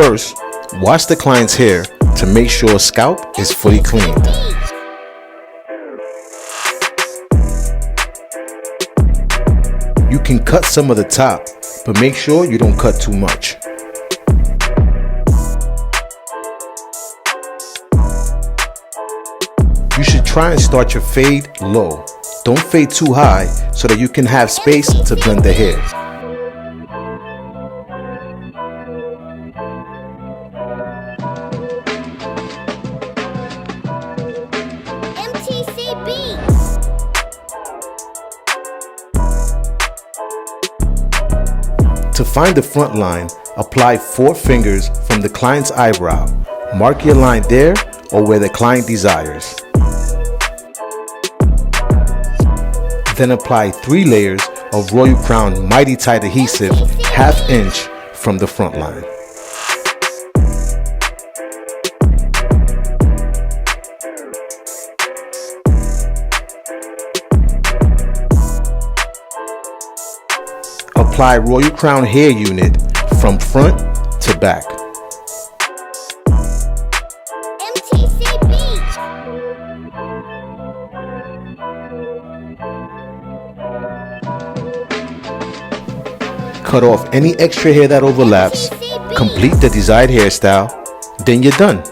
First, wash the client's hair to make sure scalp is fully cleaned. You can cut some of the top, but make sure you don't cut too much. You should try and start your fade low. Don't fade too high so that you can have space to blend the hair. To find the front line, apply 4 fingers from the client's eyebrow. Mark your line there or where the client desires. Then apply 3 layers of Royal Crown Mighty Tight Adhesive, 1/2 inch from the front line. Apply Royal Crown hair unit from front to back. Cut off any extra hair that overlaps, complete the desired hairstyle, then you're done.